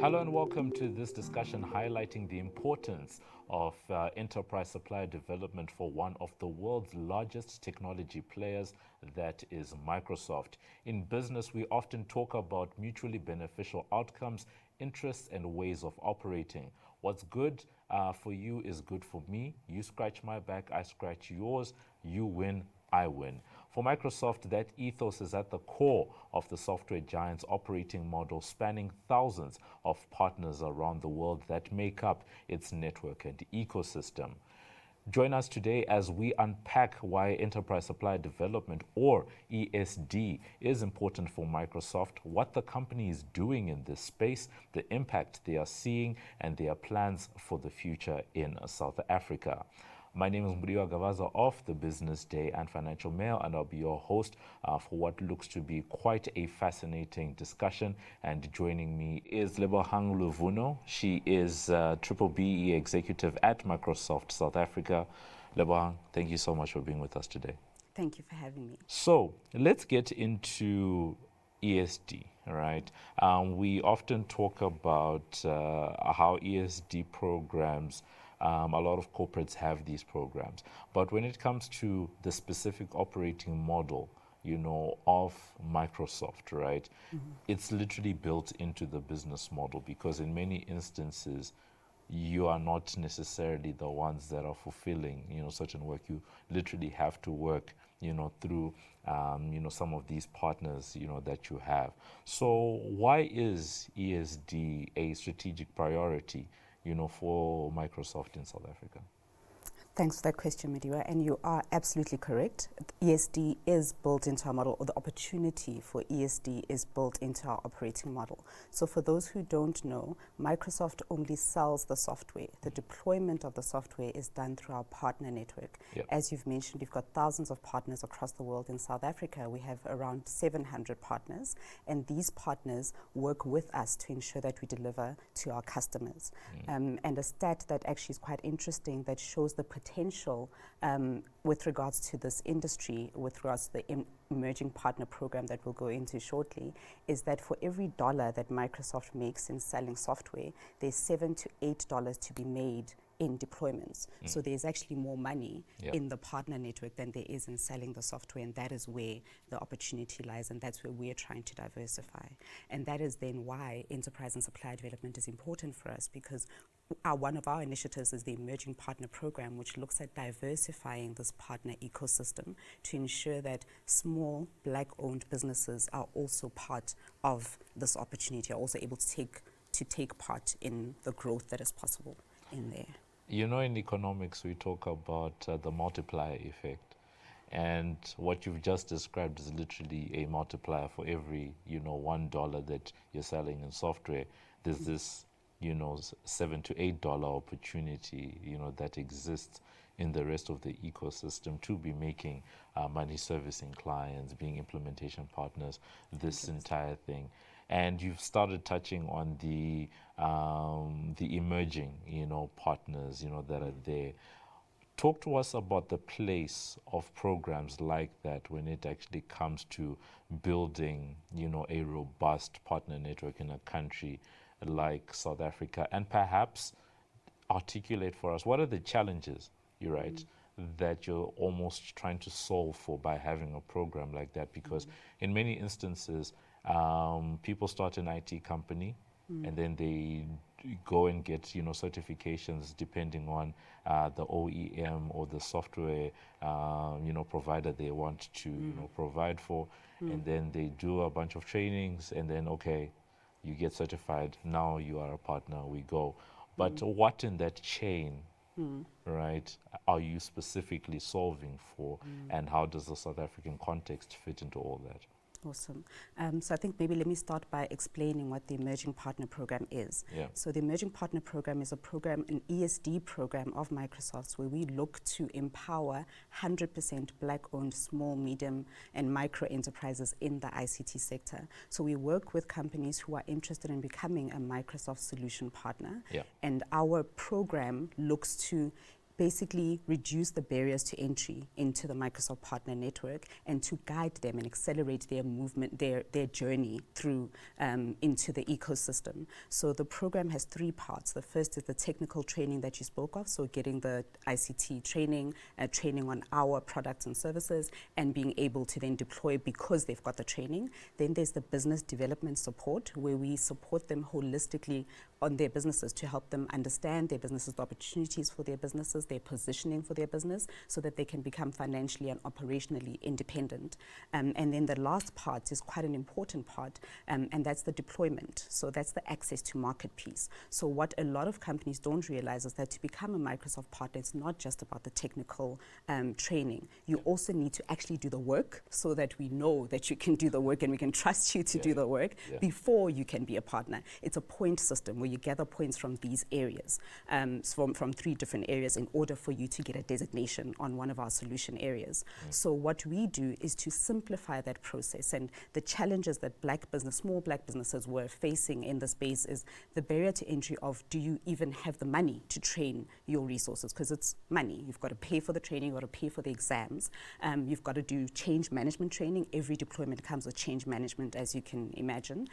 Hello and welcome to this discussion highlighting the importance of enterprise supplier development for one of the world's largest technology players, that is Microsoft. In business, we often talk about mutually beneficial outcomes, interests, and ways of operating. What's good for you is good for me. You scratch my back, I scratch yours. You win, I win. For Microsoft, that ethos is at the core of the software giant's operating model, spanning thousands of partners around the world that make up its network and ecosystem. Join us today as we unpack why Enterprise Supplier Development, or ESD, is important for Microsoft, what the company is doing in this space, the impact they are seeing, and their plans for the future in South Africa. My name is Muriwa Gavaza of the Business Day and Financial Mail, and I'll be your host for what looks to be quite a fascinating discussion. And joining me is Lebogang Luvuno. She is Triple BE Executive at Microsoft South Africa. Lebogang, thank you so much for being with us today. Thank you for having me. So let's get into ESD, right? We often talk about how ESD programs, a lot of corporates have these programs. But when it comes to the specific operating model, of Microsoft, right? Mm-hmm. It's literally built into the business model, because in many instances, you are not necessarily the ones that are fulfilling, certain work. You literally have to work, through, some of these partners, that you have. So why is ESD a strategic priority, for Microsoft in South Africa? Thanks for that question, Mediwa, and you are absolutely correct. ESD is built into our model, or the opportunity for ESD is built into our operating model. So for those who don't know, Microsoft only sells the software. The deployment of the software is done through our partner network. Yep. As you've mentioned, we've got thousands of partners across the world. In South Africa, we have around 700 partners, and these partners work with us to ensure that we deliver to our customers. And a stat that actually is quite interesting that shows the potential with regards to this industry, with regards to the emerging partner program that we'll go into shortly, is that for every dollar that Microsoft makes in selling software, there's $7 to $8 to be made in deployments. So there's actually more money in the partner network than there is in selling the software, and that is where the opportunity lies, and that's where we're trying to diversify. And that is then why enterprise and supplier development is important for us, because one of our initiatives is the Emerging Partner Program, which looks at diversifying this partner ecosystem to ensure that small Black-owned businesses are also part of this opportunity, are also able to take part in the growth that is possible in there. In economics, we talk about the multiplier effect. And what you've just described is literally a multiplier. For every, $1 that you're selling in software, there's this, $7 to $8 opportunity, that exists in the rest of the ecosystem to be making money, servicing clients, being implementation partners, this entire thing. And you've started touching on the emerging, partners, that are there. Talk to us about the place of programs like that when it actually comes to building, a robust partner network in a country like South Africa, and perhaps articulate for us what are the challenges, that you're almost trying to solve for by having a program like that, because in many instances, people start an IT company and then they go and get, certifications depending on the OEM or the software, provider they want to, provide for. And then they do a bunch of trainings, and then, okay, you get certified. Now you are a partner, we go. But what in that chain, right, are you specifically solving for? And how does the South African context fit into all that? Awesome. So I think maybe let me start by explaining what the Emerging Partner Program is. Yeah. So the Emerging Partner Program is a program, an ESD program of Microsoft's, where we look to empower 100% Black-owned small, medium, and micro enterprises in the ICT sector. So we work with companies who are interested in becoming a Microsoft solution partner. Yeah. And our program looks to basically reduce the barriers to entry into the Microsoft Partner Network and to guide them and accelerate their movement, their journey through into the ecosystem. So the program has 3 parts. The first is the technical training that you spoke of, so getting the ICT training, training on our products and services, and being able to then deploy because they've got the training. Then there's the business development support, where we support them holistically on their businesses to help them understand their businesses, the opportunities for their businesses, their positioning for their business, so that they can become financially and operationally independent. And then the last part is quite an important part, and that's the deployment. So that's the access to market piece. So what a lot of companies don't realize is that to become a Microsoft partner, it's not just about the technical training. You also need to actually do the work, so that we know that you can do the work and we can trust you to do the work before you can be a partner. It's a point system where you gather points from these areas, from 3 different areas, in order for you to get a designation on one of our solution areas. So what we do is to simplify that process, and the challenges that small black businesses were facing in the space is the barrier to entry of, do you even have the money to train your resources? Because it's money. You've got to pay for the training, you've got to pay for the exams, you've got to do change management training. Every deployment comes with change management, as you can imagine.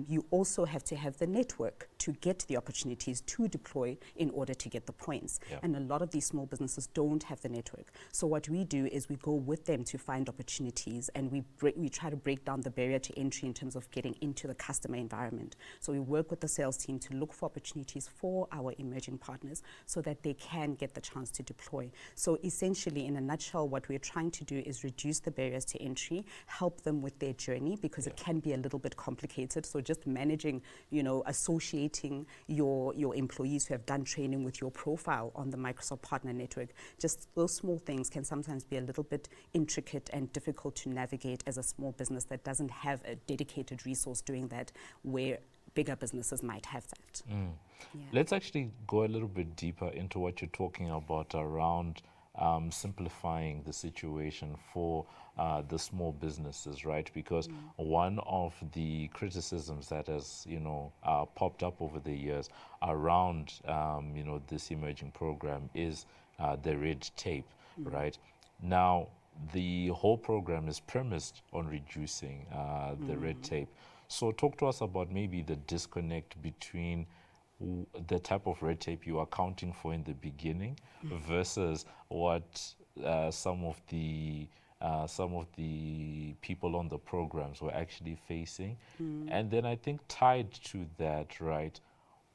You also have to have the network to get the opportunities to deploy in order to get the points. And a lot of these small businesses don't have the network. So what we do is we go with them to find opportunities, and we try to break down the barrier to entry in terms of getting into the customer environment. So we work with the sales team to look for opportunities for our emerging partners so that they can get the chance to deploy. So essentially, in a nutshell, what we're trying to do is reduce the barriers to entry, help them with their journey, because it can be a little bit complicated. So just managing, associating your employees who have done training with your profile on the Microsoft Partner Network, just those small things can sometimes be a little bit intricate and difficult to navigate as a small business that doesn't have a dedicated resource doing that, where bigger businesses might have that. Let's actually go a little bit deeper into what you're talking about around simplifying the situation for the small businesses, right? Because one of the criticisms that has, popped up over the years around, this emerging program is the red tape, right? Now, the whole program is premised on reducing the red tape. So talk to us about maybe the disconnect between the type of red tape you are accounting for in the beginning versus what some of the people on the programs were actually facing. And then I think tied to that, right,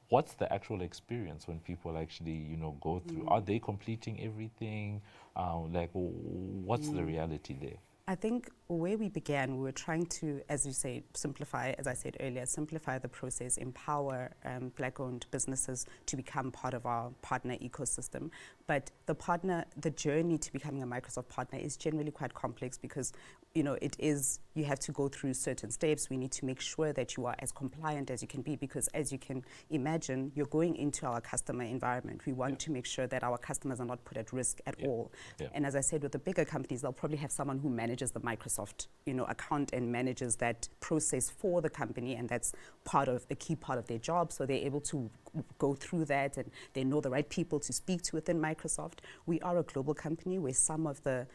what's the actual experience when people actually, go through? Are they completing everything? What's the reality there? I think where we began, we were trying to, as you say, simplify, as I said earlier, simplify the process, empower Black-owned businesses to become part of our partner ecosystem. But the journey to becoming a Microsoft partner is generally quite complex, because you have to go through certain steps. We need to make sure that you are as compliant as you can be, because as you can imagine, you're going into our customer environment. We want to make sure that our customers are not put at risk at all. And as I said, with the bigger companies, they'll probably have someone who manages the Microsoft account and manages that process for the company, and that's a key part of their job. So they're able to go through that, and they know the right people to speak to within Microsoft. We are a global company where some of the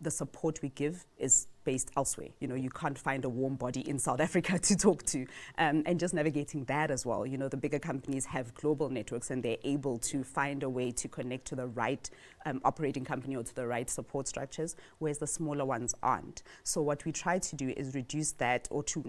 support we give is based elsewhere. You can't find a warm body in South Africa to talk to, and just navigating that as well. The bigger companies have global networks, and they're able to find a way to connect to the right operating company or to the right support structures, whereas the smaller ones aren't. So what we try to do is reduce that, or to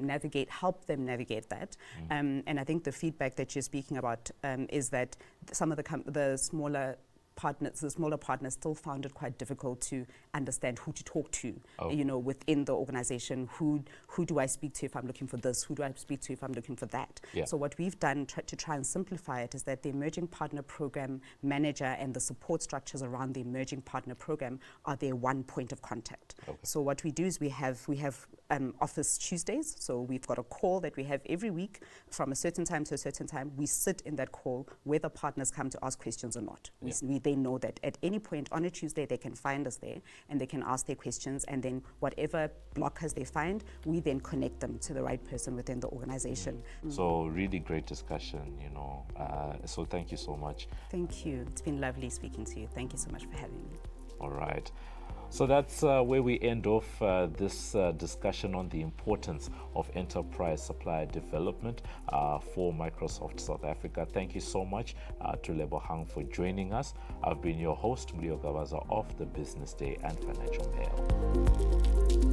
help them navigate that. And I think the feedback that you're speaking about is that some of the smaller partners still found it quite difficult to understand who to talk to, within the organization. Who do I speak to if I'm looking for this? Who do I speak to if I'm looking for that? So what we've done to try and simplify it is that the Emerging Partner Program Manager and the support structures around the Emerging Partner Program are their one point of contact. So what we do is we have office Tuesdays. So we've got a call that we have every week from a certain time to a certain time. We sit in that call whether partners come to ask questions or not. We they know that at any point on a Tuesday they can find us there and they can ask their questions, and then whatever blockers they find, we then connect them to the right person within the organization. So really great discussion, so thank you so much. Thank you. It's been lovely speaking to you. Thank you so much for having me. All right. So that's where we end off this discussion on the importance of enterprise supplier development for Microsoft South Africa. Thank you so much to Lebogang for joining us. I've been your host, Mlio Gabaza of the Business Day and Financial Mail.